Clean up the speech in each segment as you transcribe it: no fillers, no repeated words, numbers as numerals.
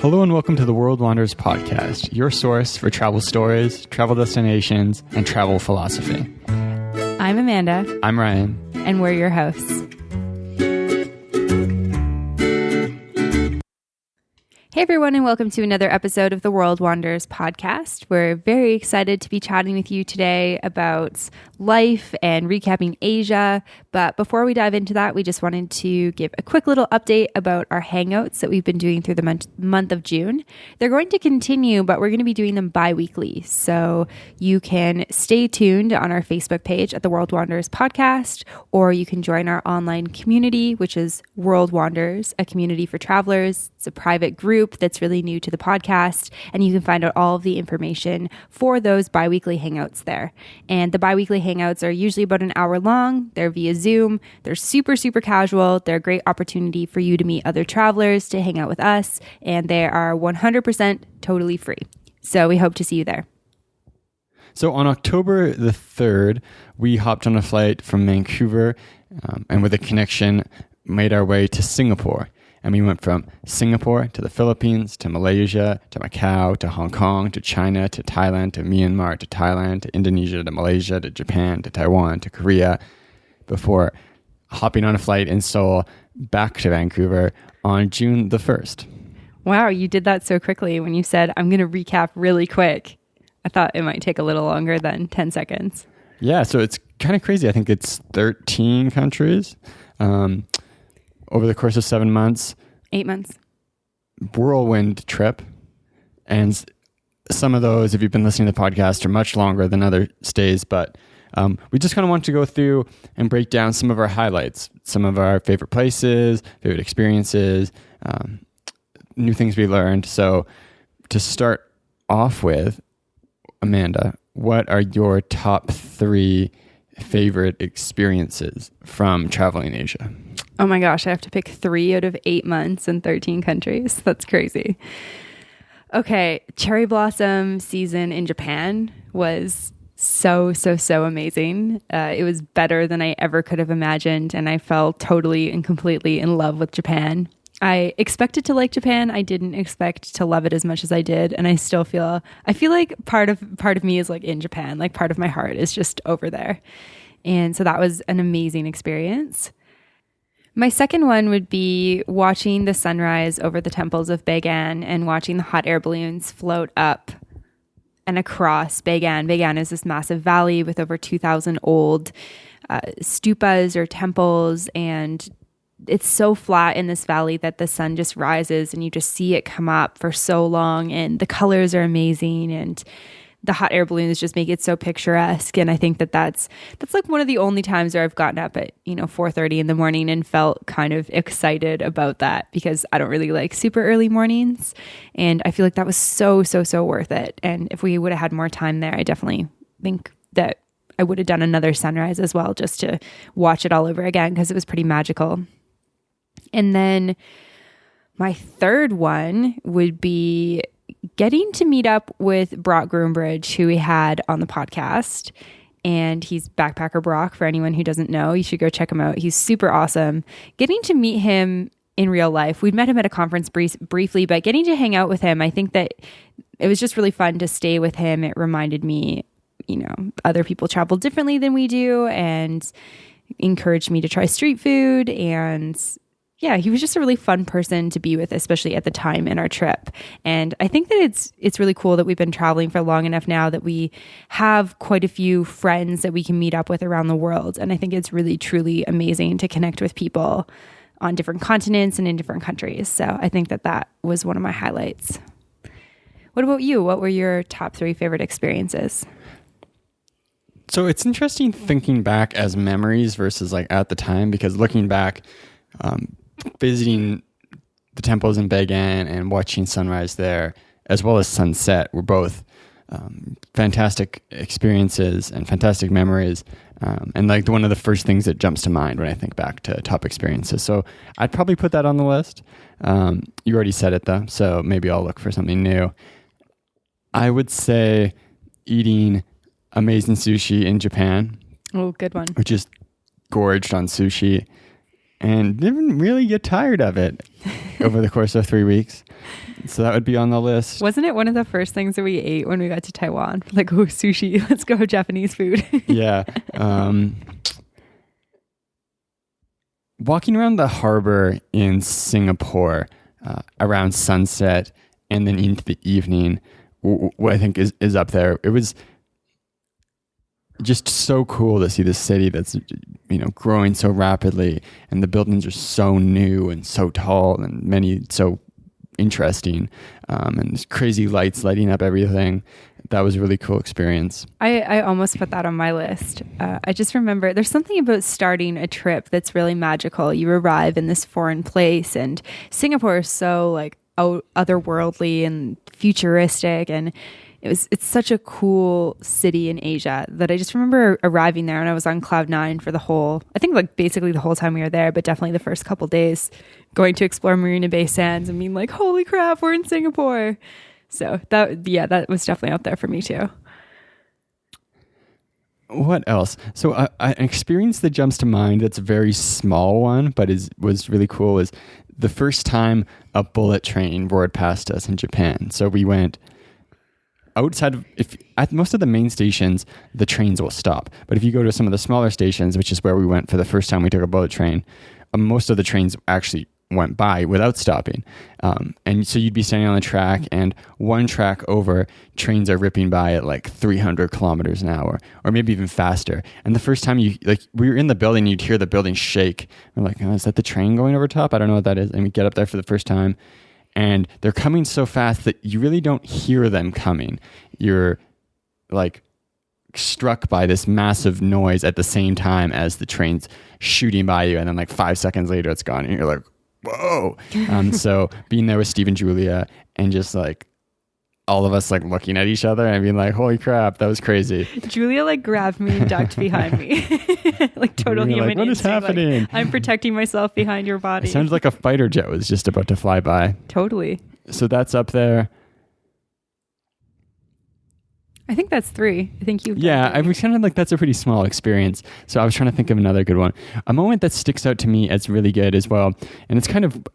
Hello and welcome to the World Wanders podcast, your source for travel stories, travel destinations, and travel philosophy. I'm Amanda. I'm Ryan. And we're your hosts. Hey everyone, and welcome to another episode of the World Wanders podcast. We're very excited to be chatting with you today about life and recapping Asia. But before we dive into that, we just wanted to give a quick little update about our hangouts that we've been doing through the month of June. They're going to continue, but we're going to be doing them bi-weekly. So you can stay tuned on our Facebook page at the World Wanders podcast, or you can join our online community, which is World Wanders, a community for travelers. It's a private group that's really new to the podcast, and you can find out all of the information for those bi-weekly hangouts there. And the bi-weekly hangouts are usually about an hour long. They're via Zoom. They're super casual. They're a great opportunity for you to meet other travelers, to hang out with us, and they are 100% totally free. So we hope to see you there. So on October the 3rd, we hopped on a flight from Vancouver and with a connection made our way to Singapore. And we went from Singapore to the Philippines, to Malaysia, to Macau, to Hong Kong, to China, to Thailand, to Myanmar, to Thailand, to Indonesia, to Malaysia, to Japan, to Taiwan, to Korea, before hopping on a flight in Seoul back to Vancouver on June the 1st. Wow, you did that so quickly when you said, I'm going to recap really quick. I thought it might take a little longer than 10 seconds. Yeah, so it's kind of crazy. I think it's 13 countries. Over the course of 7 months. 8 months. Whirlwind trip. And some of those, if you've been listening to the podcast, are much longer than other stays. But we just kind of want to go through and break down some of our highlights, some of our favorite places, favorite experiences, new things we learned. So to start off with, Amanda, what are your top 3 favorite experiences from traveling Asia? Oh my gosh, I have to pick 3 out of 8 months and 13 countries. That's crazy. Okay, cherry blossom season in Japan was so amazing. It was better than I ever could have imagined, and I fell totally and completely in love with Japan. I expected to like Japan. I didn't expect to love it as much as I did, and I feel like part of me is like in Japan, like part of my heart is just over there. And so that was an amazing experience. My second one would be watching the sunrise over the temples of Bagan and watching the hot air balloons float up and across Bagan. Bagan is this massive valley with over 2,000 old stupas or temples, and it's so flat in this valley that the sun just rises and you just see it come up for so long, and the colors are amazing, and the hot air balloons just make it so picturesque. And I think that's like one of the only times where I've gotten up at 4:30 in the morning and felt kind of excited about that, because I don't really like super early mornings, and I feel like that was so worth it. And if we would have had more time there, I definitely think that I would have done another sunrise as well, just to watch it all over again, because it was pretty magical. And then my third one would be getting to meet up with Brock Groombridge, who we had on the podcast. And he's Backpacker Brock. For anyone who doesn't know, you should go check him out. He's super awesome. Getting to meet him in real life. We'd met him at a conference briefly, but getting to hang out with him, I think that it was just really fun to stay with him. It reminded me, other people travel differently than we do, and encouraged me to try street food. And yeah, he was just a really fun person to be with, especially at the time in our trip. And I think that it's really cool that we've been traveling for long enough now that we have quite a few friends that we can meet up with around the world. And I think it's really, truly amazing to connect with people on different continents and in different countries. So I think that was one of my highlights. What about you? What were your top 3 favorite experiences? So it's interesting thinking back as memories versus like at the time, because looking back, visiting the temples in Bagan and watching sunrise there, as well as sunset, were both fantastic experiences and fantastic memories. And like one of the first things that jumps to mind when I think back to top experiences. So I'd probably put that on the list. You already said it though, so maybe I'll look for something new. I would say eating amazing sushi in Japan. Oh, good one. Which is gorged on sushi. and didn't really get tired of it over the course of 3 weeks. So that would be on the list. Wasn't it one of the first things that we ate when we got to Taiwan? Like, oh, sushi, let's go Japanese food. Yeah. Walking around the harbor in Singapore around sunset and then into the evening, what I think is up there. It was just so cool to see this city that's, growing so rapidly, and the buildings are so new and so tall, and many so interesting, and there's crazy lights lighting up everything. That was a really cool experience. I almost put that on my list. I just remember there's something about starting a trip that's really magical. You arrive in this foreign place, and Singapore is so like otherworldly and futuristic, and it's such a cool city in Asia that I just remember arriving there, and I was on cloud nine for basically the whole time we were there, but definitely the first couple days, going to explore Marina Bay Sands and being like, holy crap, we're in Singapore. So that was definitely out there for me too. What else? So an experience that jumps to mind that's a very small one, but was really cool, is the first time a bullet train roared past us in Japan. So we went outside at most of the main stations, the trains will stop. But if you go to some of the smaller stations, which is where we went for the first time we took a bullet train, most of the trains actually went by without stopping. And so you'd be standing on the track, and one track over, trains are ripping by at like 300 kilometers an hour, or maybe even faster. And the first time we were in the building, you'd hear the building shake. We're like, oh, is that the train going over top? I don't know what that is. And we get up there for the first time, and they're coming so fast that you really don't hear them coming. You're like struck by this massive noise at the same time as the train's shooting by you, and then like 5 seconds later it's gone, and you're like, whoa. So being there with Steve and Julia, and just like all of us like looking at each other and being like, holy crap, that was crazy. Julia like grabbed me and ducked behind me. Like total human like, what is instinct, happening? Like, I'm protecting myself behind your body. It sounds like a fighter jet was just about to fly by. Totally. So that's up there. I think that's 3. I think you. Yeah, I was kind of like, that's a pretty small experience. So I was trying to think of another good one. A moment that sticks out to me as really good as well, and it's kind of,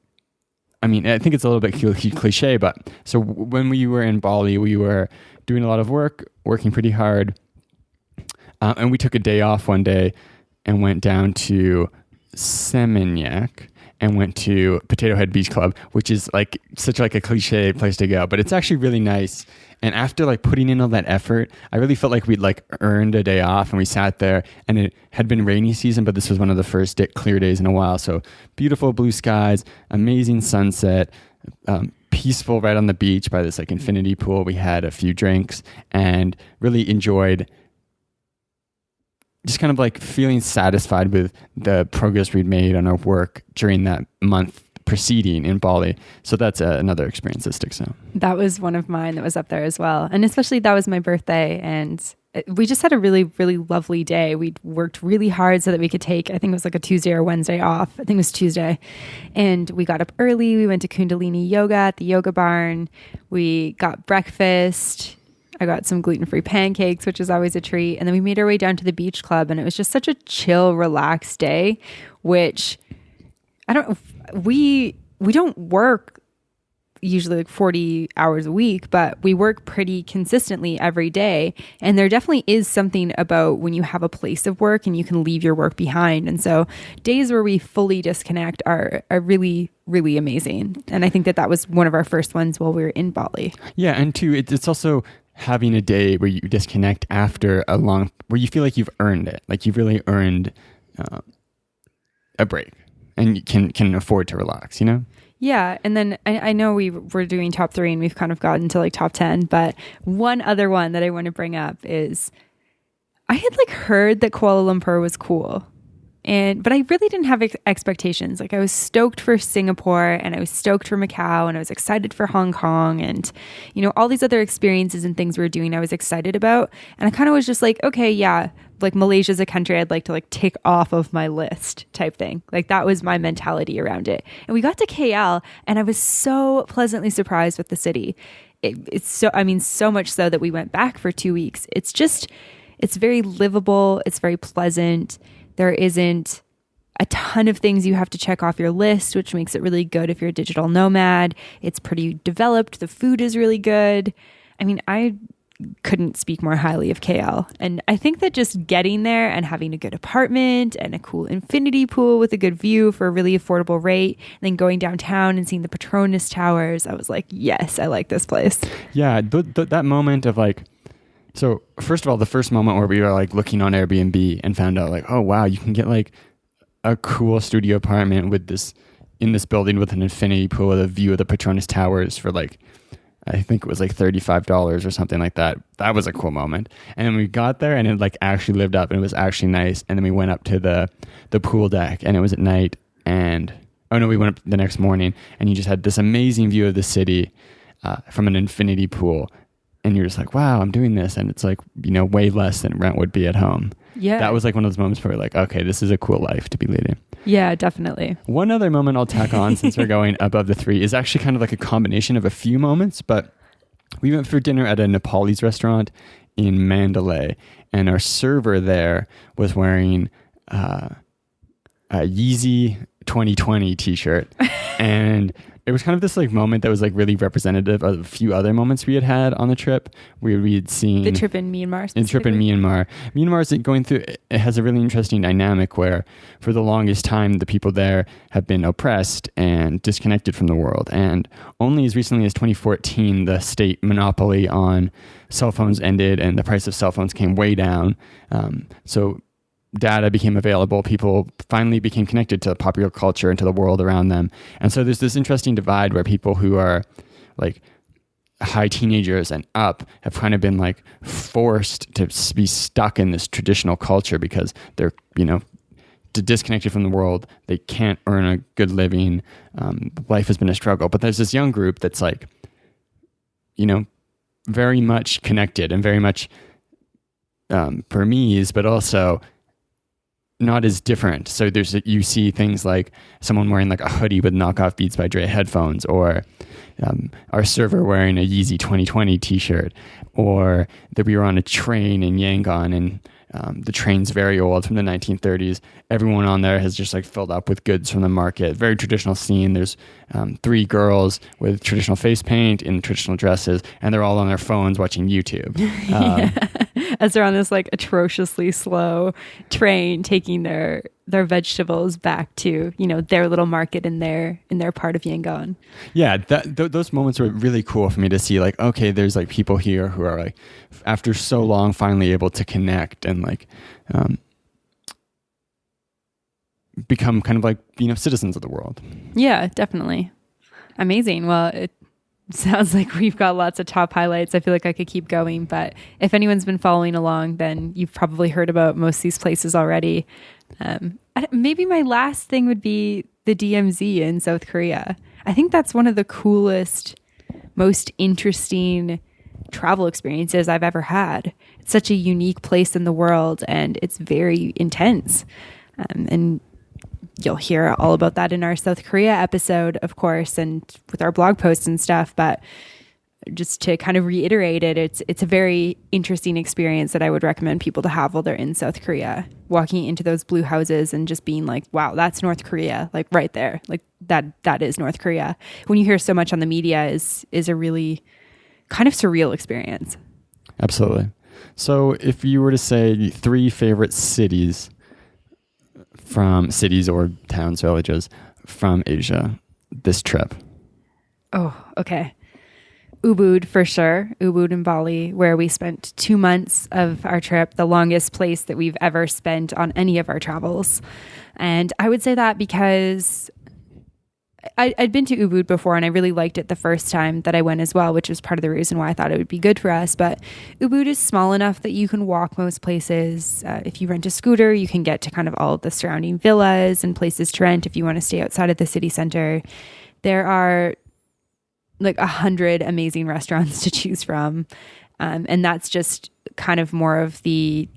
I think it's a little bit cliche, but so when we were in Bali, we were doing a lot of work, working pretty hard, and we took a day off one day and went down to Seminyak and went to Potato Head Beach Club, which is like such like a cliche place to go, but it's actually really nice. And after like putting in all that effort, I really felt like we'd like earned a day off, and we sat there, and it had been rainy season, but this was one of the first clear days in a while. So beautiful blue skies, amazing sunset, peaceful right on the beach by this like infinity pool. We had a few drinks and really enjoyed just kind of like feeling satisfied with the progress we'd made on our work during that month preceding in Bali. So that's another experience that sticks out. That was one of mine that was up there as well. And especially that was my birthday, and we just had a really, really lovely day. We worked really hard so that we could take, I think it was like a Tuesday or Wednesday off. I think it was Tuesday. And we got up early. We went to Kundalini yoga at the yoga barn. We got breakfast. I got some gluten-free pancakes, which is always a treat. And then we made our way down to the beach club, and it was just such a chill, relaxed day, which we don't work usually like 40 hours a week, but we work pretty consistently every day. And there definitely is something about when you have a place of work and you can leave your work behind. And so days where we fully disconnect are really, really amazing. And I think that was one of our first ones while we were in Bali. Yeah. And two, it's also having a day where you disconnect after where you feel like you've earned it. Like you've really earned a break, and you can afford to relax, Yeah. And then I know we were doing top 3 and we've kind of gotten to like top 10, but one other one that I want to bring up is I had like heard that Kuala Lumpur was cool. But I really didn't have expectations. Like I was stoked for Singapore, and I was stoked for Macau, and I was excited for Hong Kong, and all these other experiences and things we were doing I was excited about. And I kind of was just like, okay, yeah, like Malaysia's a country I'd like to like tick off of my list type thing. Like that was my mentality around it. And we got to KL, and I was so pleasantly surprised with the city. It's so much so that we went back for 2 weeks. It's very livable. It's very pleasant. There isn't a ton of things you have to check off your list, which makes it really good if you're a digital nomad. It's pretty developed. The food is really good. I mean, I couldn't speak more highly of KL. And I think that just getting there and having a good apartment and a cool infinity pool with a good view for a really affordable rate, and then going downtown and seeing the Petronas Towers, I was like, yes, I like this place. Yeah, that moment of like, so first of all, the first moment where we were like looking on Airbnb and found out like, oh wow, you can get like a cool studio apartment with this in this building with an infinity pool with a view of the Petronas Towers for like, I think it was like $35 or something like that. That was a cool moment. And then we got there and it like actually lived up and it was actually nice. And then we went up to the pool deck and it was at night and, oh no, we went up the next morning and you just had this amazing view of the city from an infinity pool. And you're just like, wow, I'm doing this. And it's like, you know, way less than rent would be at home. Yeah. That was like one of those moments where we're like, okay, this is a cool life to be leading. Yeah, definitely. One other moment I'll tack on since we're going above the three is actually kind of like a combination of a few moments, but we went for dinner at a Nepalese restaurant in Mandalay and our server there was wearing a Yeezy 2020 t-shirt and it was kind of this like moment that was like really representative of a few other moments we had on the trip where we had seen the trip in Myanmar. The trip in Myanmar. Myanmar is going through, it has a really interesting dynamic where for the longest time, the people there have been oppressed and disconnected from the world. And only as recently as 2014, the state monopoly on cell phones ended and the price of cell phones came way down. So data became available. People finally became connected to popular culture and to the world around them. And so there's this interesting divide where people who are like high teenagers and up have kind of been like forced to be stuck in this traditional culture because they're, you know, disconnected from the world. They can't earn a good living. Life has been a struggle. But there's this young group that's like, you know, very much connected and very much Burmese, but also not as different. So you see things like someone wearing like a hoodie with knockoff Beats by Dre headphones, or our server wearing a Yeezy 2020 t-shirt, or that we were on a train in Yangon and the train's very old from the 1930s. Everyone on there has just like filled up with goods from the market. Very traditional scene. There's 3 girls with traditional face paint in traditional dresses, and they're all on their phones watching YouTube. As they're on this like atrociously slow train taking their vegetables back to, you know, their little market in their part of Yangon. Yeah, those moments were really cool for me to see like, okay, there's like people here who are like after so long finally able to connect and like become kind of like, you know, citizens of the world. Yeah, definitely. Amazing. Well, it sounds like we've got lots of top highlights. I feel like I could keep going, but if anyone's been following along, then you've probably heard about most of these places already. Maybe my last thing would be the DMZ in South Korea. I think that's one of the coolest, most interesting travel experiences I've ever had. It's such a unique place in the world and it's very intense. And you'll hear all about that in our South Korea episode, of course, and with our blog posts and stuff. But just to kind of reiterate it, it's a very interesting experience that I would recommend people to have while they're in South Korea, walking into those blue houses and just being like, wow, that's North Korea, like right there. Like that is North Korea. When you hear so much on the media is a really kind of surreal experience. Absolutely. So if you were to say 3 favorite cities or towns, villages from Asia this trip. Oh, okay. Ubud for sure. Ubud in Bali, where we spent 2 months of our trip, the longest place that we've ever spent on any of our travels. And I would say that because I'd been to Ubud before and I really liked it the first time that I went as well, which was part of the reason why I thought it would be good for us. But Ubud is small enough that you can walk most places. If you rent a scooter, you can get to kind of all of the surrounding villas and places to rent if you want to stay outside of the city center. There are like 100 amazing restaurants to choose from. And that's just kind of more of the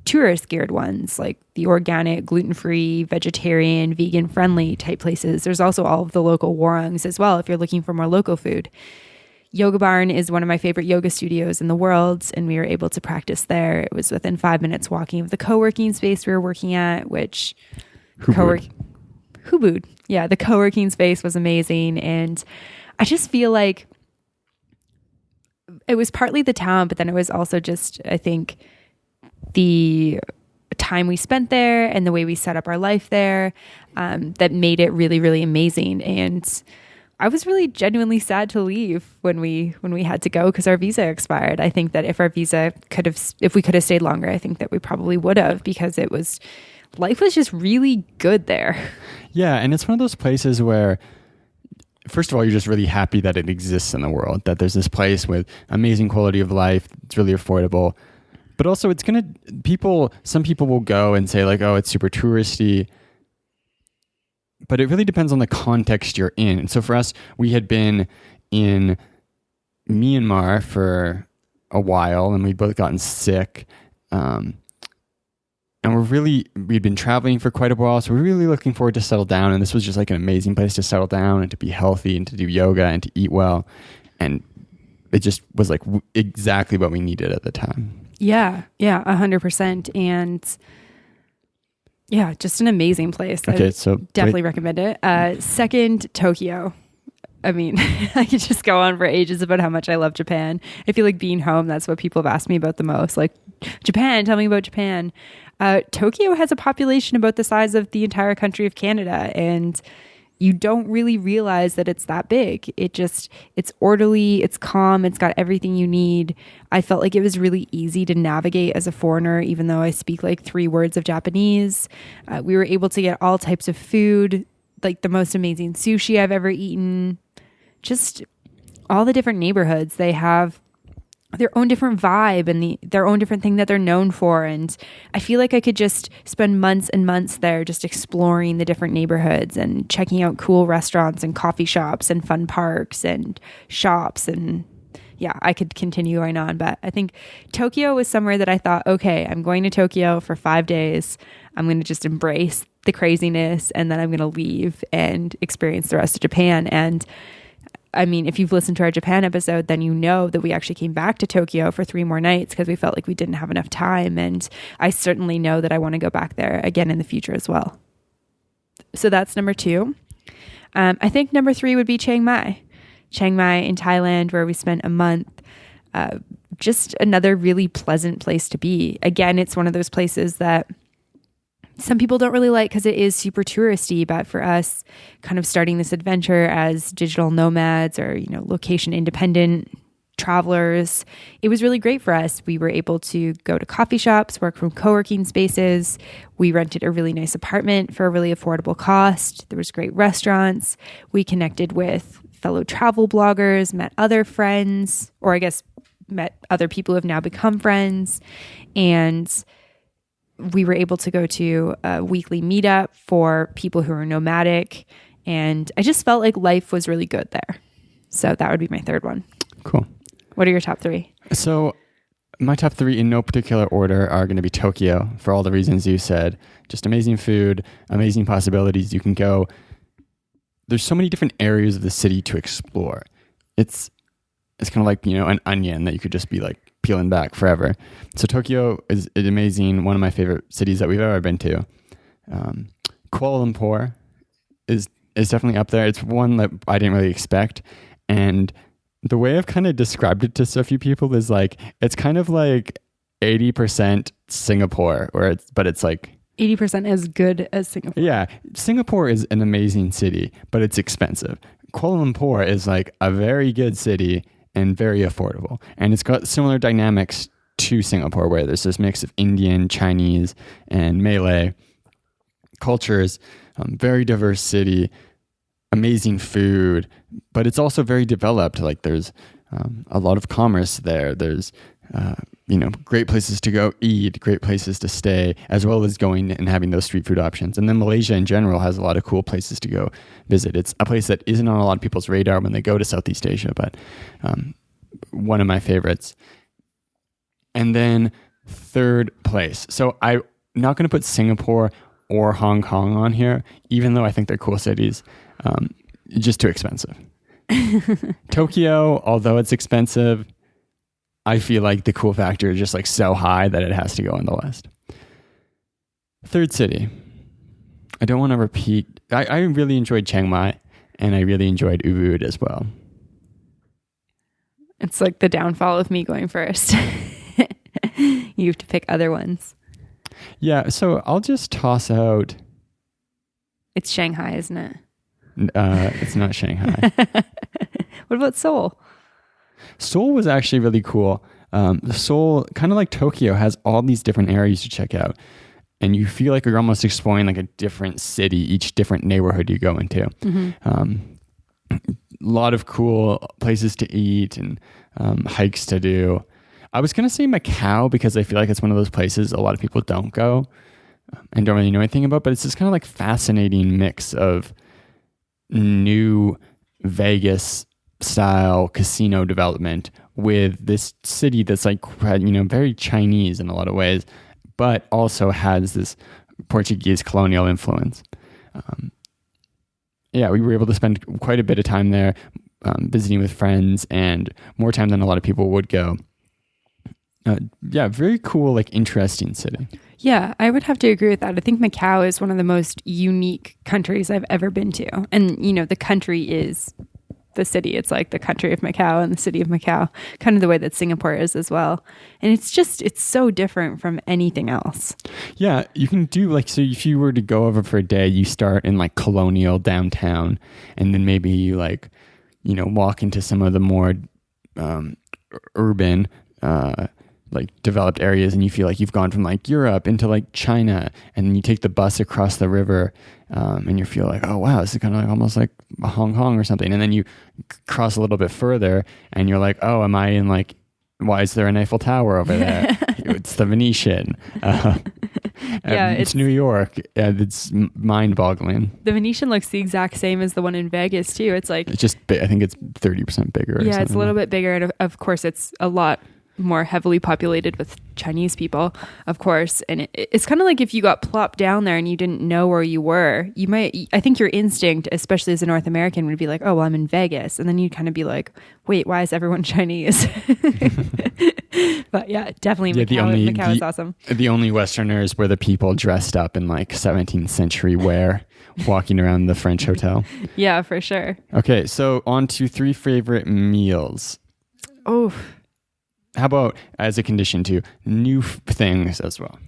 tourist geared ones, like the organic, gluten-free, vegetarian, vegan friendly type places. There's also all of the local warangs as well if you're looking for more local food. Yoga Barn is one of my favorite yoga studios in the world, and we were able to practice there. It was within 5 minutes walking of the co-working space we were working at, which Ubud. Ubud. Yeah, the co-working space was amazing. And I just feel like it was partly the town, but then it was also just, I think, the time we spent there and the way we set up our life there that made it really, really amazing. And I was really genuinely sad to leave when we had to go because our visa expired. I think that if we could have stayed longer, I think that we probably would have, because life was just really good there. Yeah, and it's one of those places where, first of all, you're just really happy that it exists in the world, that there's this place with amazing quality of life. It's really affordable. But also some people will go and say like, oh, it's super touristy. But it really depends on the context you're in. And so for us, we had been in Myanmar for a while and we'd both gotten sick. And we'd been traveling for quite a while, so we're really looking forward to settle down. And this was just like an amazing place to settle down and to be healthy and to do yoga and to eat well. And it just was like exactly what we needed at the time. Yeah, 100%. And yeah, just an amazing place. Okay, so definitely recommend it. Second, Tokyo. I mean, I could just go on for ages about how much I love Japan. I feel like being home, that's what people have asked me about the most. Like, Japan, tell me about Japan. Tokyo has a population about the size of the entire country of Canada, and you don't really realize that it's that big. It's orderly, it's calm, it's got everything you need. I felt like it was really easy to navigate as a foreigner, even though I speak like 3 words of Japanese. We were able to get all types of food, like the most amazing sushi I've ever eaten. Just all the different neighborhoods, they have their own different vibe and their own different thing that they're known for. And I feel like I could just spend months and months there just exploring the different neighborhoods and checking out cool restaurants and coffee shops and fun parks and shops. And yeah, I could continue going on, but I think Tokyo was somewhere that I thought, okay, I'm going to Tokyo for 5 days. I'm going to just embrace the craziness, and then I'm going to leave and experience the rest of Japan. And I mean, if you've listened to our Japan episode, then you know that we actually came back to Tokyo for 3 more nights because we felt like we didn't have enough time. And I certainly know that I want to go back there again in the future as well. So that's number 2. I think number 3 would be Chiang Mai. Chiang Mai in Thailand, where we spent a month. Just another really pleasant place to be. Again, it's one of those places that some people don't really like because it is super touristy, but for us, kind of starting this adventure as digital nomads or, location independent travelers, it was really great for us. We were able to go to coffee shops, work from co-working spaces. We rented a really nice apartment for a really affordable cost. There was great restaurants. We connected with fellow travel bloggers, met other friends, or I guess met other people who have now become friends. And we were able to go to a weekly meetup for people who are nomadic. And I just felt like life was really good there. So that would be my 3rd one. Cool. What are your top 3? So my top 3 in no particular order are going to be Tokyo for all the reasons you said. Just amazing food, amazing possibilities. You can go. There's so many different areas of the city to explore. It's kind of like, an onion that you could just be like peeling back forever. So Tokyo is amazing. One of my favorite cities that we've ever been to. Kuala Lumpur is definitely up there. It's one that I didn't really expect. And the way I've kind of described it to so few people is like, it's kind of like 80% Singapore, but it's like 80% as good as Singapore. Yeah. Singapore is an amazing city, but it's expensive. Kuala Lumpur is like a very good city and very affordable. And it's got similar dynamics to Singapore, where there's this mix of Indian, Chinese, and Malay cultures. Very diverse city, amazing food, but it's also very developed. Like there's a lot of commerce there. There's great places to go eat, great places to stay, as well as going and having those street food options. And then Malaysia in general has a lot of cool places to go visit. It's a place that isn't on a lot of people's radar when they go to Southeast Asia, but one of my favorites. And then 3rd place. So I'm not going to put Singapore or Hong Kong on here, even though I think they're cool cities. Just too expensive. Tokyo, although it's expensive, I feel like the cool factor is just like so high that it has to go on the list. 3rd city. I don't want to repeat. I really enjoyed Chiang Mai, and I really enjoyed Ubud as well. It's like the downfall of me going first. You have to pick other ones. Yeah, so I'll just toss out. It's Shanghai, isn't it? It's not Shanghai. What about Seoul? Seoul was actually really cool. Seoul, kind of like Tokyo, has all these different areas to check out. And you feel like you're almost exploring like a different city, each different neighborhood you go into. A lot of cool places to eat and hikes to do. I was going to say Macau because I feel like it's one of those places a lot of people don't go and don't really know anything about, but it's this kind of like fascinating mix of new Vegas style casino development with this city that's like, very Chinese in a lot of ways, but also has this Portuguese colonial influence. We were able to spend quite a bit of time there visiting with friends, and more time than a lot of people would go. Very cool, like interesting city. Yeah, I would have to agree with that. I think Macau is one of the most unique countries I've ever been to. And, the country is the city. It's like the country of Macau and the city of Macau, kind of the way that Singapore is as well. And it's so different from anything else. Yeah, you can do so if you were to go over for a day, you start in like colonial downtown, and then maybe you walk into some of the more urban developed areas, and you feel like you've gone from like Europe into like China, and then you take the bus across the river, and you feel like, oh wow, this is kind of like almost like Hong Kong or something. And then you cross a little bit further, and you're like, oh, am I in like, why is there an Eiffel Tower over there? It's the Venetian. It's New York. It's mind-boggling. The Venetian looks the exact same as the one in Vegas too. It's like, it's just I think it's 30% bigger. Yeah, it's a little bit bigger, and of course it's a lot more heavily populated with Chinese people, of course. And it's kind of like if you got plopped down there and you didn't know where you were, I think your instinct, especially as a North American, would be like, oh, well, I'm in Vegas. And then you'd kind of be like, wait, why is everyone Chinese? But yeah, definitely Macau is awesome. The only Westerners were the people dressed up in like 17th century wear walking around the French hotel. Yeah, for sure. Okay, so on to 3 favorite meals. Oh, how about, as a condition to, new things as well?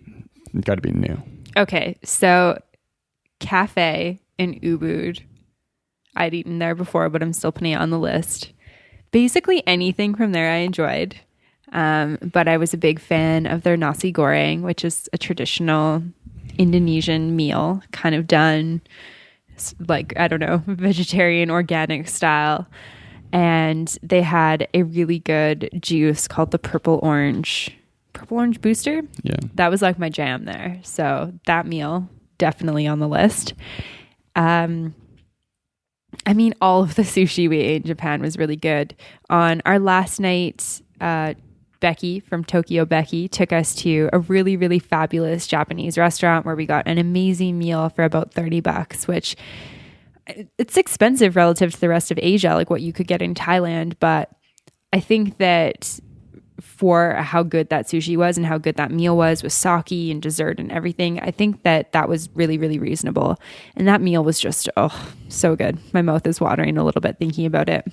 It's got to be new. Okay, so cafe in Ubud. I'd eaten there before, but I'm still putting it on the list. Basically anything from there I enjoyed. But I was a big fan of their nasi goreng, which is a traditional Indonesian meal, kind of done like, I don't know, vegetarian, organic style. And they had a really good juice called the purple orange booster. Yeah. That was like my jam there. So that meal, definitely on the list. All of the sushi we ate in Japan was really good. On our last night, Becky from Tokyo Becky took us to a really, really fabulous Japanese restaurant where we got an amazing meal for about $30, which it's expensive relative to the rest of Asia, like what you could get in Thailand. But I think that for how good that sushi was and how good that meal was with sake and dessert and everything, I think that was really, really reasonable. And that meal was just, so good. My mouth is watering a little bit thinking about it.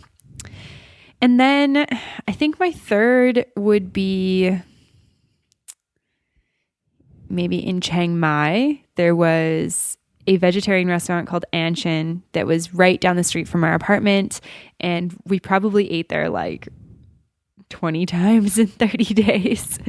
And then I think my third would be maybe in Chiang Mai. There was a vegetarian restaurant called Anshin that was right down the street from our apartment. And we probably ate there like 20 times in 30 days.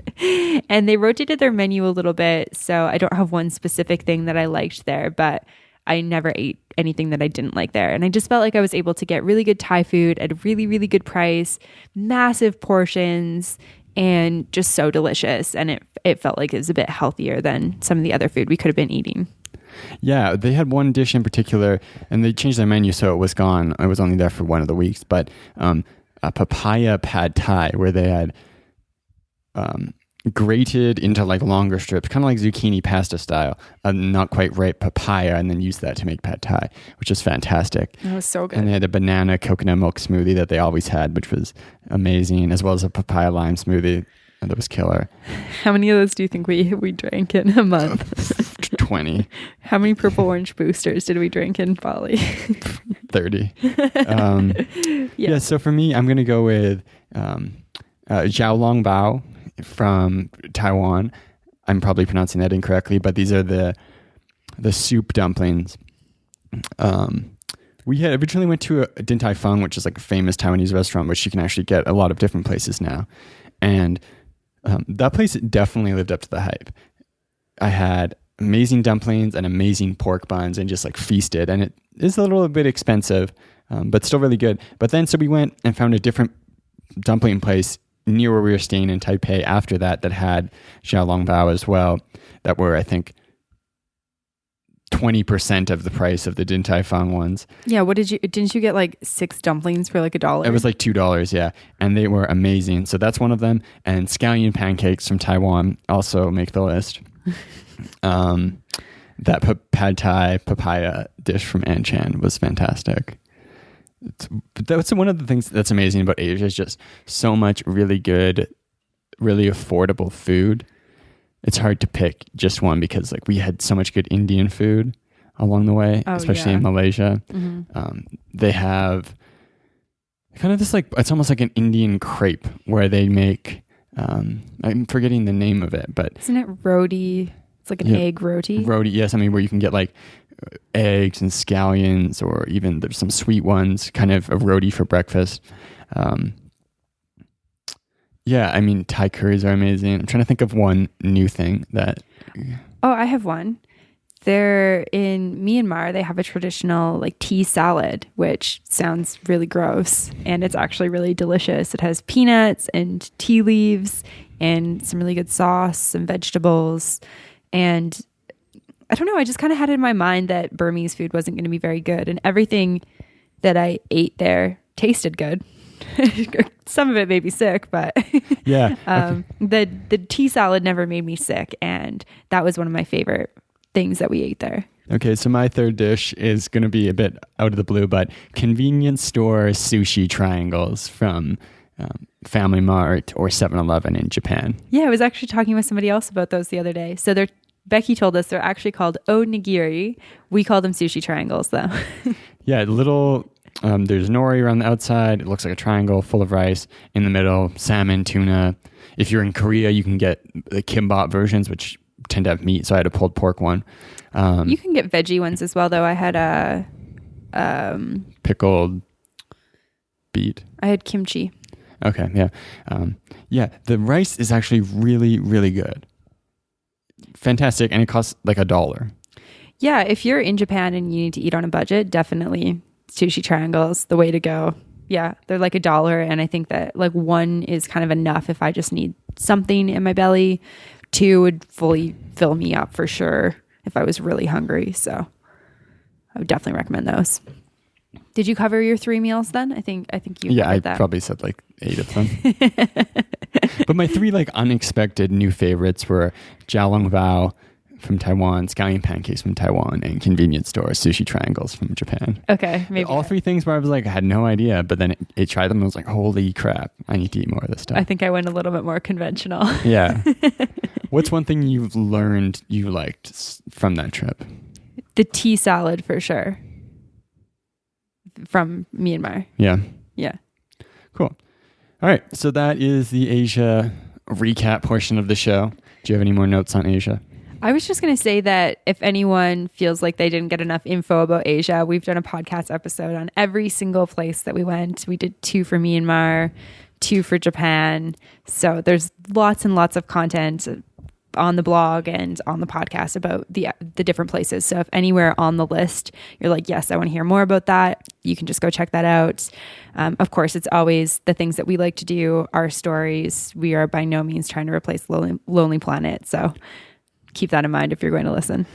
And they rotated their menu a little bit. So I don't have one specific thing that I liked there, but I never ate anything that I didn't like there. And I just felt like I was able to get really good Thai food at a really, really good price, massive portions, and just so delicious. And it felt like it was a bit healthier than some of the other food we could have been eating. Yeah, they had one dish in particular, and they changed their menu so it was gone. I was only there for one of the weeks, but a papaya pad thai where they had grated into like longer strips, kind of like zucchini pasta style, not quite ripe papaya, and then used that to make pad thai, which is fantastic. It was so good. And they had a banana coconut milk smoothie that they always had, which was amazing, as well as a papaya lime smoothie that was killer. How many of those do you think we drank in a month? 20. How many purple orange boosters did we drink in Bali? 30. Yeah. So for me, I'm going to go with Jiao Long Bao from Taiwan. I'm probably pronouncing that incorrectly, but these are the soup dumplings. We had originally went to a Din Tai Fung, which is like a famous Taiwanese restaurant, which you can actually get a lot of different places now. And that place definitely lived up to the hype. I had amazing dumplings and amazing pork buns and just like feasted. And it is a little bit expensive, but still really good. But then so we went and found a different dumpling place near where we were staying in Taipei after that had xiaolongbao as well, that were, I think, 20% of the price of the Din Tai Fung ones. Yeah, didn't you get like 6 dumplings for like $1? It was like $2, yeah. And they were amazing. So that's one of them. And scallion pancakes from Taiwan also make the list. That pad thai papaya dish from Anchan was fantastic. But that's one of the things that's amazing about Asia, is just so much really good, really affordable food. It's hard to pick just one because like we had so much good Indian food along the way, especially in Malaysia. Mm-hmm. They have kind of this like, it's almost like an Indian crepe where they make, I'm forgetting the name of it, but isn't it roti? It's like an egg roti. Roti, yes. I mean, where you can get like eggs and scallions, or even there's some sweet ones, kind of a roti for breakfast. Yeah, I mean, Thai curries are amazing. I'm trying to think of one new thing that... Oh, I have one. They're in Myanmar. They have a traditional like tea salad, which sounds really gross, and it's actually really delicious. It has peanuts and tea leaves and some really good sauce, some vegetables. And I don't know, I just kind of had it in my mind that Burmese food wasn't going to be very good, and everything that I ate there tasted good. Some of it made me sick, but yeah, okay. The tea salad never made me sick, and that was one of my favorite things that we ate there. Okay, so my third dish is going to be a bit out of the blue, but convenience store sushi triangles from Family Mart or 7-Eleven in Japan. Yeah, I was actually talking with somebody else about those the other day. So Becky told us they're actually called onigiri. We call them sushi triangles, though. Yeah, little... there's nori around the outside. It looks like a triangle full of rice. In the middle, salmon, tuna. If you're in Korea, you can get the kimbap versions, which tend to have meat. So I had a pulled pork one. You can get veggie ones as well, though. I had a pickled beet. I had kimchi. Okay, yeah. Yeah, the rice is actually really, really good. Fantastic. And it costs like $1. Yeah, if you're in Japan and you need to eat on a budget, definitely sushi triangles, the way to go. Yeah, they're like $1, and I think that like one is kind of enough if I just need something in my belly. 2 would fully fill me up for sure if I was really hungry. So I would definitely recommend those. Did you cover your 3 meals then? I think you. Yeah, I that. Probably said like 8 of them. But my 3 like unexpected new favorites were jiaolongbao from Taiwan, scallion pancakes from Taiwan, and convenience store sushi triangles from Japan. Okay, maybe all 3 things where I was like, I had no idea, but then I tried them and I was like, holy crap, I need to eat more of this stuff. I think I went a little bit more conventional. Yeah. What's one thing you've learned you liked from that trip? The tea salad for sure. From Myanmar. Yeah. Yeah. Cool. All right. So that is the Asia recap portion of the show. Do you have any more notes on Asia? I was just going to say that if anyone feels like they didn't get enough info about Asia, we've done a podcast episode on every single place that we went. We did 2 for Myanmar, 2 for Japan. So there's lots and lots of content on the blog and on the podcast about the different places. So if anywhere on the list you're like, yes, I want to hear more about that, you can just go check that out. Of course, it's always the things that we like to do, our stories. We are by no means trying to replace Lonely Planet. So keep that in mind if you're going to listen.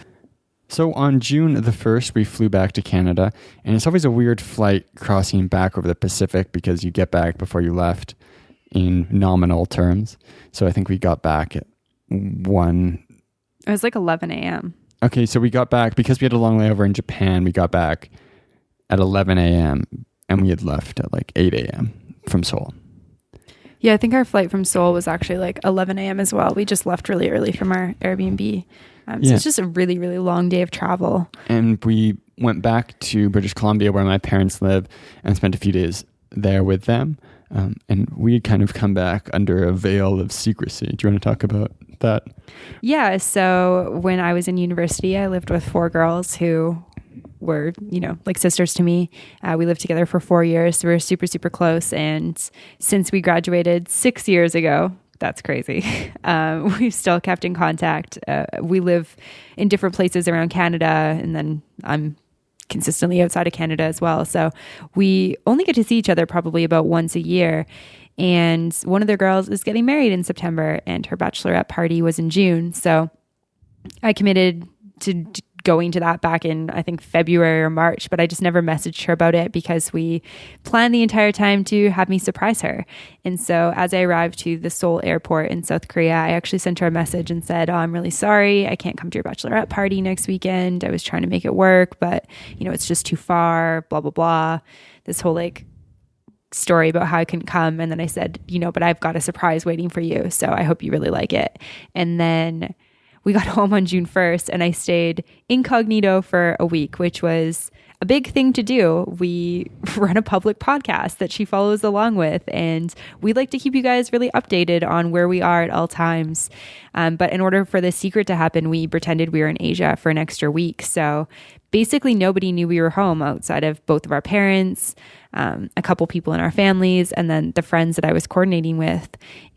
So on June the 1st, we flew back to Canada, and it's always a weird flight crossing back over the Pacific because you get back before you left in nominal terms. So I think we got back at 1. It was like 11 a.m. Okay, so we got back, because we had a long layover in Japan, we got back at 11 a.m. and we had left at like 8 a.m. from Seoul. Yeah, I think our flight from Seoul was actually like 11 a.m. as well. We just left really early from our Airbnb. So it's just a really, really long day of travel. And we went back to British Columbia where my parents live and spent a few days there with them. And we had kind of come back under a veil of secrecy. Do you want to talk about that? Yeah. So when I was in university, I lived with 4 girls who were, like sisters to me. We lived together for 4 years. So we were super, super close. And since we graduated 6 years ago, that's crazy. We've still kept in contact. We live in different places around Canada, and then I'm consistently outside of Canada as well. So we only get to see each other probably about once a year. And one of their girls is getting married in September, and her bachelorette party was in June. So I committed to going to that back in, I think, February or March, but I just never messaged her about it because we planned the entire time to have me surprise her. And so as I arrived to the Seoul airport in South Korea, I actually sent her a message and said, I'm really sorry. I can't come to your bachelorette party next weekend. I was trying to make it work, but it's just too far, blah, blah, blah. This whole story about how I couldn't come. And then I said, but I've got a surprise waiting for you. So I hope you really like it. And then we got home on June 1st and I stayed incognito for a week, which was a big thing to do. We run a public podcast that she follows along with, and we like to keep you guys really updated on where we are at all times. But in order for this secret to happen, we pretended we were in Asia for an extra week. So basically nobody knew we were home outside of both of our parents, a couple people in our families, and then the friends that I was coordinating with.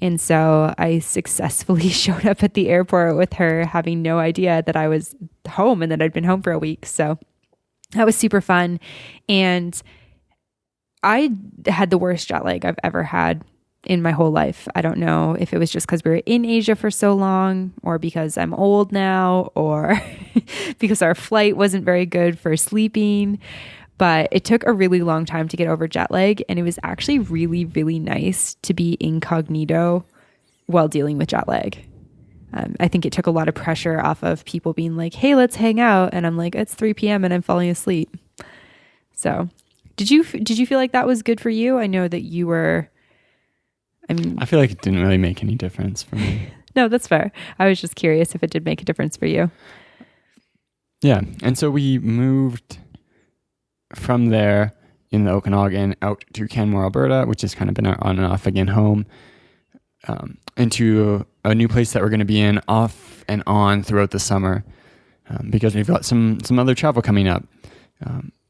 And so I successfully showed up at the airport with her, having no idea that I was home and that I'd been home for a week. So that was super fun. And I had the worst jet lag I've ever had in my whole life. I don't know if it was just because we were in Asia for so long, or because I'm old now, or because our flight wasn't very good for sleeping. But it took a really long time to get over jet lag. And it was actually really, really nice to be incognito while dealing with jet lag. I think it took a lot of pressure off of people being like, hey, let's hang out. And I'm like, it's 3 p.m. and I'm falling asleep. So did you feel like that was good for you? I know that you were, I feel like it didn't really make any difference for me. No, that's fair. I was just curious if it did make a difference for you. Yeah. And so we moved from there in the Okanagan out to Canmore, Alberta, which has kind of been our on and off again home, into a new place that we're going to be in off and on throughout the summer, because we've got some other travel coming up.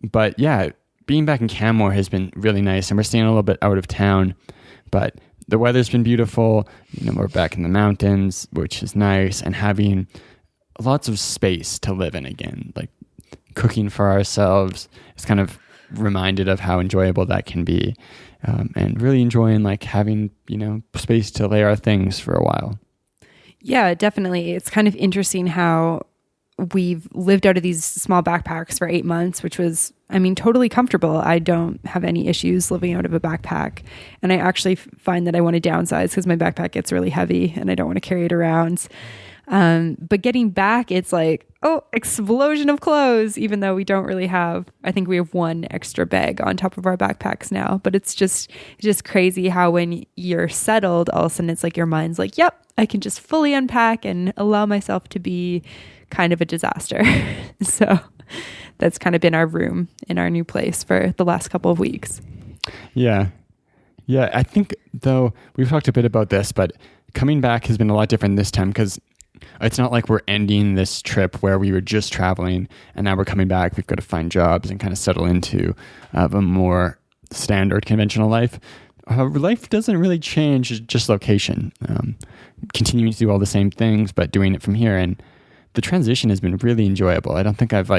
But yeah, being back in Canmore has been really nice, and we're staying a little bit out of town, but the weather's been beautiful. We're back in the mountains, which is nice, and having lots of space to live in again, like cooking for ourselves. It's kind of reminded of how enjoyable that can be, and really enjoying having space to lay our things for a while. Yeah, definitely. It's kind of interesting how we've lived out of these small backpacks for 8 months, which was, totally comfortable. I don't have any issues living out of a backpack. And I actually find that I want to downsize because my backpack gets really heavy and I don't want to carry it around. But getting back, it's like, explosion of clothes, even though we don't really have, I think we have one extra bag on top of our backpacks now, but it's just crazy how when you're settled, all of a sudden it's like your mind's like, yep, I can just fully unpack and allow myself to be kind of a disaster. So that's kind of been our room in our new place for the last couple of weeks. Yeah. I think though we've talked a bit about this, but coming back has been a lot different this time because it's not like we're ending this trip where we were just traveling and now we're coming back. We've got to find jobs and kind of settle into a more standard conventional life. Life doesn't really change, just location. Continuing to do all the same things, but doing it from here. And the transition has been really enjoyable. I don't think I've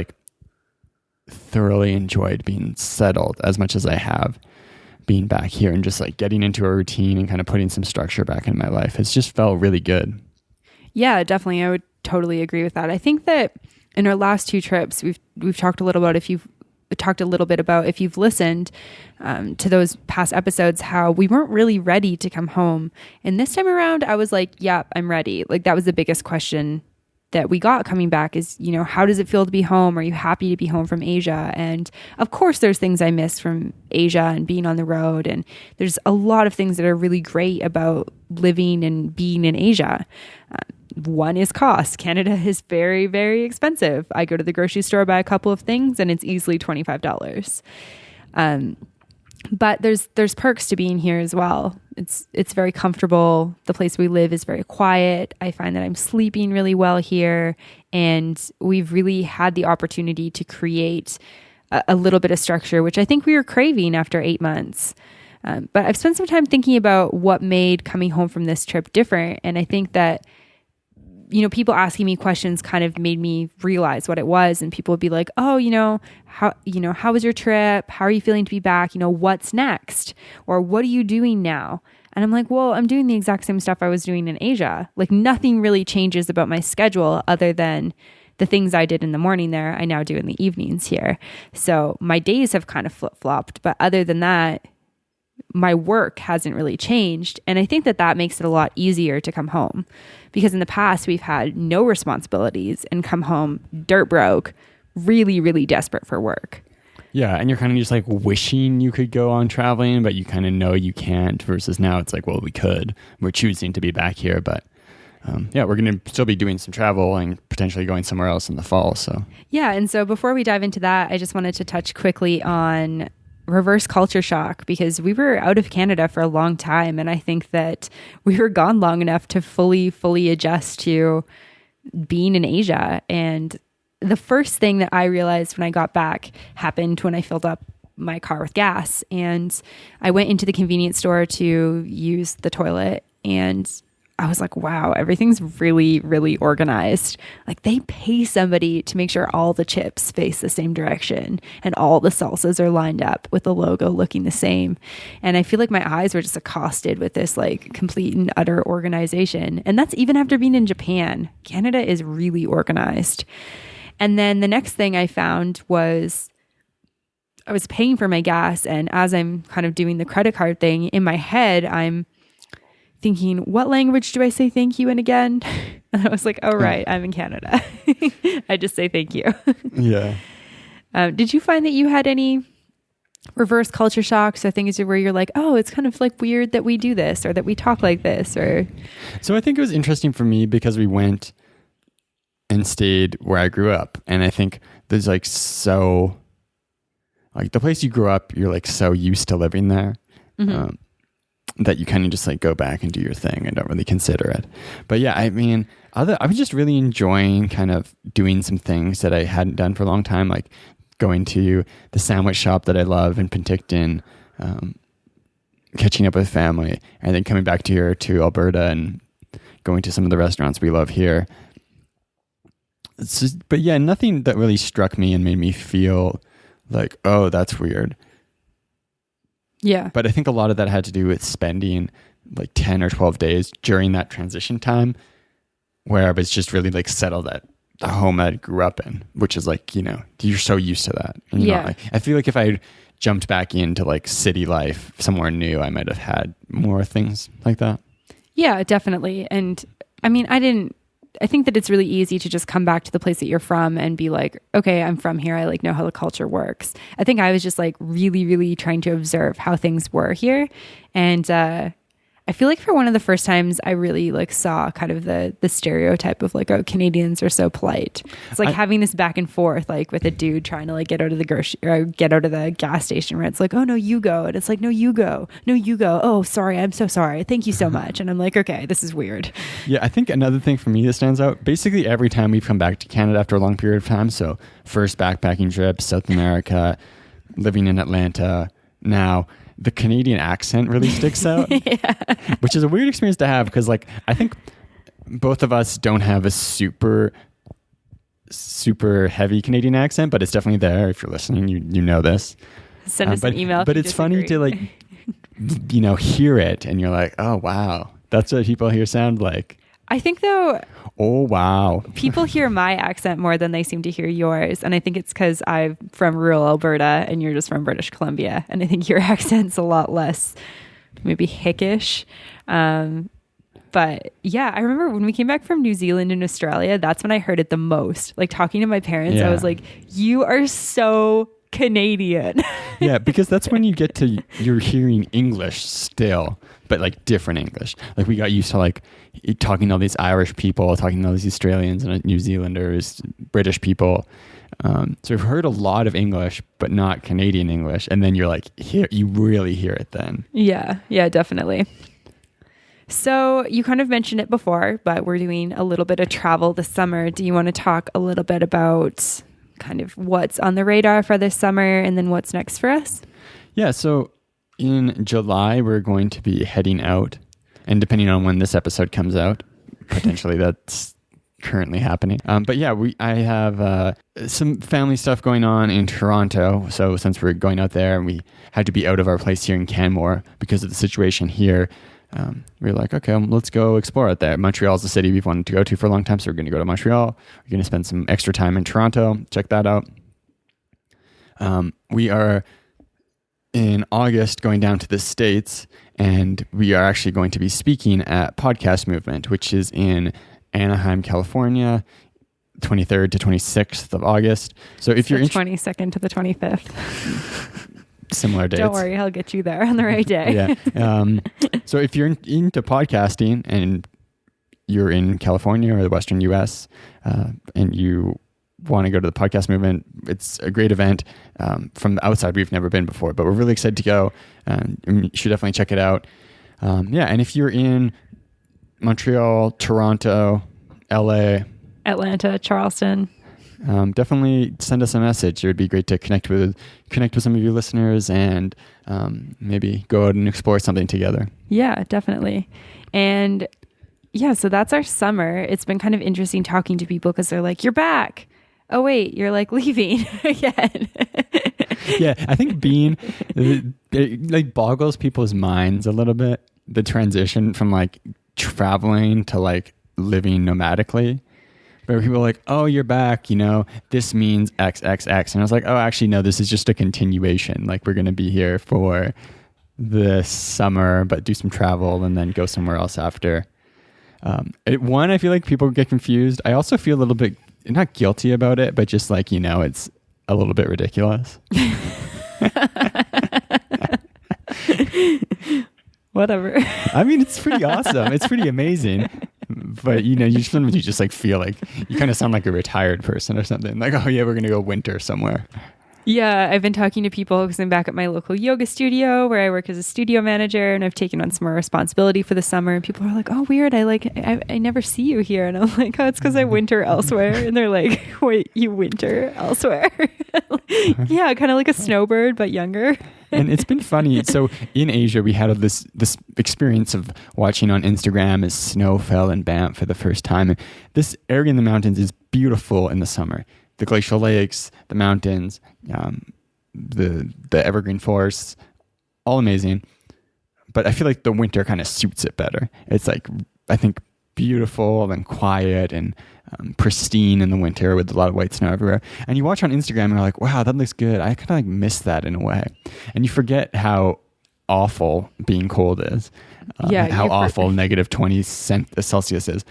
thoroughly enjoyed being settled as much as I have being back here, and just getting into a routine and kind of putting some structure back in my life. It's just felt really good. Yeah, definitely. I would totally agree with that. I think that in our last 2 trips, we've talked a little bit about if you've listened to those past episodes, how we weren't really ready to come home. And this time around, I was like, yeah, I'm ready. That was the biggest question that we got coming back is, how does it feel to be home? Are you happy to be home from Asia? And of course, there's things I miss from Asia and being on the road. And there's a lot of things that are really great about living and being in Asia. one is cost. Canada is very, very expensive. I go to the grocery store, buy a couple of things, and it's easily $25. But there's perks to being here as well. It's very comfortable. The place we live is very quiet. I find that I'm sleeping really well here, and we've really had the opportunity to create a little bit of structure, which I think we were craving after 8 months. But I've spent some time thinking about what made coming home from this trip different, and I think that people asking me questions kind of made me realize what it was. And people would be like, oh, how was your trip? How are you feeling to be back? What's next? Or what are you doing now? And I'm like, well, I'm doing the exact same stuff I was doing in Asia. Like nothing really changes about my schedule other than the things I did in the morning there, I now do in the evenings here. So my days have kind of flip-flopped. But other than that, my work hasn't really changed. And I think that makes it a lot easier to come home, because in the past we've had no responsibilities and come home dirt broke, really, really desperate for work. Yeah. And you're kind of just like wishing you could go on traveling, but you kind of know you can't, versus now it's like, well, we could. We're choosing to be back here, but we're going to still be doing some travel and potentially going somewhere else in the fall. So yeah. And so before we dive into that, I just wanted to touch quickly on reverse culture shock, because we were out of Canada for a long time. And I think that we were gone long enough to fully adjust to being in Asia. And the first thing that I realized when I got back happened when I filled up my car with gas. And I went into the convenience store to use the toilet, and I was like, wow, everything's really, really organized. Like they pay somebody to make sure all the chips face the same direction and all the salsas are lined up with the logo looking the same. And I feel like my eyes were just accosted with this like complete and utter organization. And that's even after being in Japan. Canada is really organized. And then the next thing I found was I was paying for my gas. And as I'm kind of doing the credit card thing in my head, I'm thinking, what language do I say thank you in again? And I was like, oh, right, I'm in Canada. I just say thank you. Yeah. Did you find that you had any reverse culture shocks or things where you're like, oh, it's kind of like weird that we do this or that we talk like this? Or So I think it was interesting for me because we went and stayed where I grew up. And I think there's like the place you grew up, you're like so used to living there. Mm-hmm. That you kind of just like go back and do your thing and don't really consider it. But yeah, I mean, I was just really enjoying kind of doing some things that I hadn't done for a long time, like going to the sandwich shop that I love in Penticton, catching up with family, and then coming back to Alberta and going to some of the restaurants we love here. But yeah, nothing that really struck me and made me feel like, oh, that's weird. Yeah. But I think a lot of that had to do with spending like 10 or 12 days during that transition time where I was just really like settled at the home I grew up in, which is like, you're so used to that. And I feel like if I jumped back into like city life somewhere new, I might have had more things like that. Yeah, definitely. And I mean, I think that it's really easy to just come back to the place that you're from and be like, okay, I'm from here. I like know how the culture works. I think I was just like really, really trying to observe how things were here. And I feel like for one of the first times I really like saw kind of the stereotype of like, oh, Canadians are so polite. It's like having this back and forth, like with a dude trying to like get out of the gas station where it's like, oh no, you go. And it's like, no, you go. No, you go. Oh, sorry. I'm so sorry. Thank you so much. And I'm like, okay, this is weird. Yeah. I think another thing for me that stands out, basically every time we've come back to Canada after a long period of time. So first backpacking trip, South America, living in Atlanta, now the Canadian accent really sticks out, which is a weird experience to have because like I think both of us don't have a super heavy Canadian accent, but it's definitely there. If you're listening, you know this. Send us an email. But it's funny to like hear it and you're like, oh wow, that's what people here sound like. I think though, oh wow, people hear my accent more than they seem to hear yours, and I think it's because I'm from rural Alberta and you're just from British Columbia, and I think your accent's a lot less maybe hickish. But yeah, I remember when we came back from New Zealand and Australia, that's when I heard it the most. Like talking to my parents, I was like, "You are so Canadian. Yeah, because that's when you get to, you're hearing English still, but like different English. Like we got used to like talking to all these Irish people, talking to all these Australians and New Zealanders, British people. So we've heard a lot of English, but not Canadian English. And then you're like, here, you really hear it then. Yeah, definitely. So you kind of mentioned it before, but we're doing a little bit of travel this summer. Do you want to talk a little bit about kind of what's on the radar for this summer and then what's next for us? Yeah, so in July, we're going to be heading out. And depending on when this episode comes out, potentially that's currently happening. But yeah, I have some family stuff going on in Toronto. So since we're going out there, we had to be out of our place here in Canmore because of the situation here. We were like, okay, let's go explore out there. Montreal's the city we've wanted to go to for a long time, so we're going to go to Montreal. We're going to spend some extra time in Toronto. Check that out. We are in August going down to the States, and we are actually going to be speaking at Podcast Movement, which is in Anaheim, California, 23rd to 26th of August. So if you're 22nd to the 25th. Similar dates. Don't worry, I'll get you there on the right day. Yeah. So if you're into podcasting and you're in California or the Western US and you want to go to the Podcast Movement, it's a great event. From the outside, we've never been before, but we're really excited to go. You should definitely check it out. And if you're in Montreal, Toronto, LA, Atlanta, Charleston, definitely send us a message. It would be great to connect with some of your listeners and maybe go out and explore something together. Yeah, definitely. And yeah, so that's our summer. It's been kind of interesting talking to people because they're like, you're back. Oh, wait, you're like leaving again. Yeah, I think it like boggles people's minds a little bit, the transition from like traveling to like living nomadically. Where people are like, oh, you're back, this means X, X, X. And I was like, oh, actually, no, this is just a continuation. Like, we're going to be here for the summer, but do some travel and then go somewhere else after. I feel like people get confused. I also feel a little bit, not guilty about it, but just like, it's a little bit ridiculous. Whatever. I mean, it's pretty awesome. It's pretty amazing. But, you just like feel like you kind of sound like a retired person or something. Like, oh, yeah, we're going to go winter somewhere. Yeah, I've been talking to people because I'm back at my local yoga studio where I work as a studio manager, and I've taken on some more responsibility for the summer. And people are like, oh, weird. I never see you here. And I'm like, oh, it's because I winter elsewhere. And they're like, wait, you winter elsewhere? Yeah, kind of like a snowbird, but younger. And it's been funny. So in Asia, we had this experience of watching on Instagram as snow fell in Banff for the first time. And this area in the mountains is beautiful in the summer. The glacial lakes, the mountains, the evergreen forests, all amazing. But I feel like the winter kind of suits it better. It's like, I think, beautiful and quiet and pristine in the winter with a lot of white snow everywhere. And you watch on Instagram and you're like, wow, that looks good. I kind of like miss that in a way. And you forget how awful being cold is. How awful negative 20 Celsius is.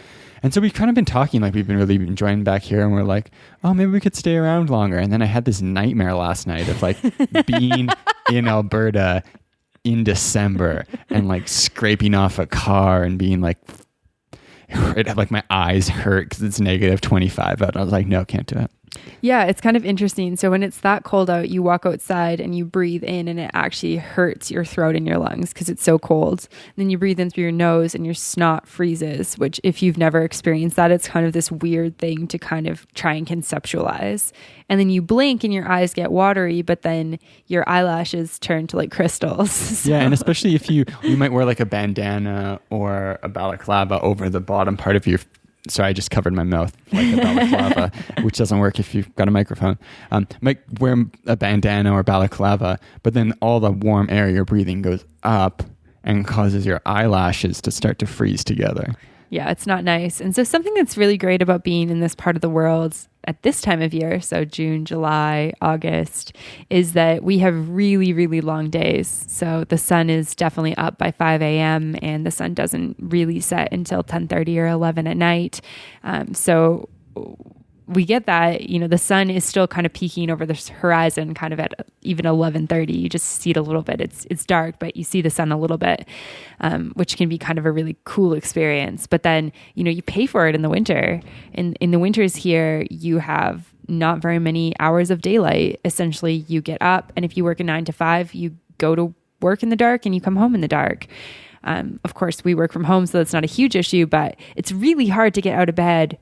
And so we've kind of been talking like we've been really enjoying back here, and we're like, oh, maybe we could stay around longer. And then I had this nightmare last night of like being in Alberta in December and like scraping off a car and being like, my eyes hurt because it's negative 25 out. And I was like, no, can't do it. Yeah, it's kind of interesting. So when it's that cold out, you walk outside and you breathe in and it actually hurts your throat and your lungs because it's so cold. And then you breathe in through your nose and your snot freezes, which if you've never experienced that, it's kind of this weird thing to kind of try and conceptualize. And then you blink and your eyes get watery, but then your eyelashes turn to like crystals. So. Yeah, and especially if you might wear like a bandana or a balaclava over the bottom part of your. Sorry, I just covered my mouth like a balaclava, which doesn't work if you've got a microphone. Might wear a bandana or balaclava, but then all the warm air you're breathing goes up and causes your eyelashes to start to freeze together. Yeah, it's not nice. And so something that's really great about being in this part of the world at this time of year, so June, July, August, is that we have really, really long days. So the sun is definitely up by 5 a.m. and the sun doesn't really set until 10:30 or 11 at night. So we get that, the sun is still kind of peeking over the horizon kind of at even 11:30. You just see it a little bit. It's dark, but you see the sun a little bit, which can be kind of a really cool experience. But then, you pay for it in the winter. In the winters here, you have not very many hours of daylight. Essentially, you get up, and if you work a 9 to 5, you go to work in the dark and you come home in the dark. Of course, we work from home, so that's not a huge issue, but it's really hard to get out of bed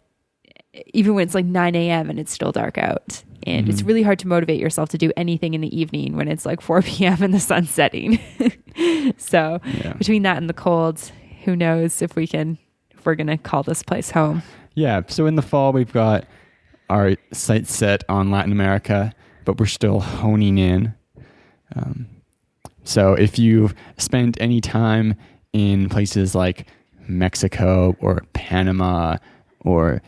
even when it's like 9 a.m. and it's still dark out. And it's really hard to motivate yourself to do anything in the evening when it's like 4 p.m. and the sun's setting. So between that and the cold, who knows if we're going to call this place home. Yeah. So in the fall, we've got our sights set on Latin America, but we're still honing in. So if you've spent any time in places like Mexico or Panama or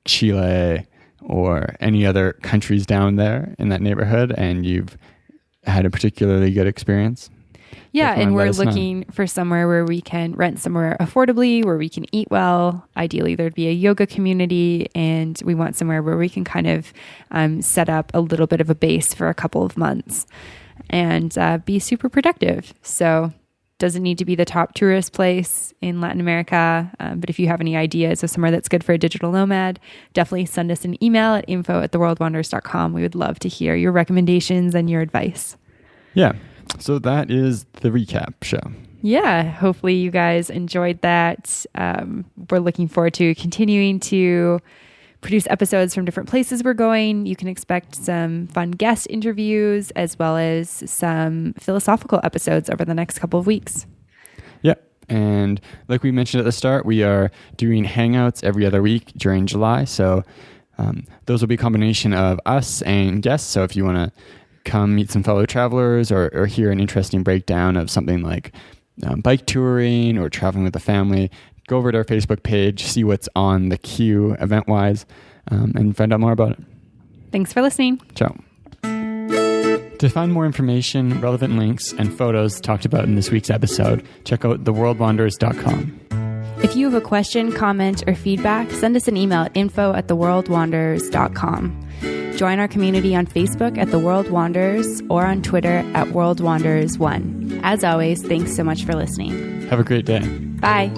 Chile or any other countries down there in that neighborhood and you've had a particularly good experience, and we're looking for somewhere where we can rent somewhere affordably, where we can eat well. Ideally, there'd be a yoga community, and we want somewhere where we can kind of set up a little bit of a base for a couple of months and be super productive. So doesn't need to be the top tourist place in Latin America. But if you have any ideas of somewhere that's good for a digital nomad, definitely send us an email at info@theworldwanders.com. We would love to hear your recommendations and your advice. Yeah. So that is the recap show. Yeah. Hopefully you guys enjoyed that. We're looking forward to continuing to produce episodes from different places we're going. You can expect some fun guest interviews as well as some philosophical episodes over the next couple of weeks. Yep. And like we mentioned at the start, we are doing hangouts every other week during July. So those will be a combination of us and guests. So if you want to come meet some fellow travelers or hear an interesting breakdown of something like bike touring or traveling with a family, go over to our Facebook page, see what's on the queue event-wise, and find out more about it. Thanks for listening. Ciao. To find more information, relevant links, and photos talked about in this week's episode, check out theworldwanders.com. If you have a question, comment, or feedback, send us an email at info@theworldwanders.com. Join our community on Facebook at The World Wanders or on Twitter at WorldWanders1. As always, thanks so much for listening. Have a great day. Bye.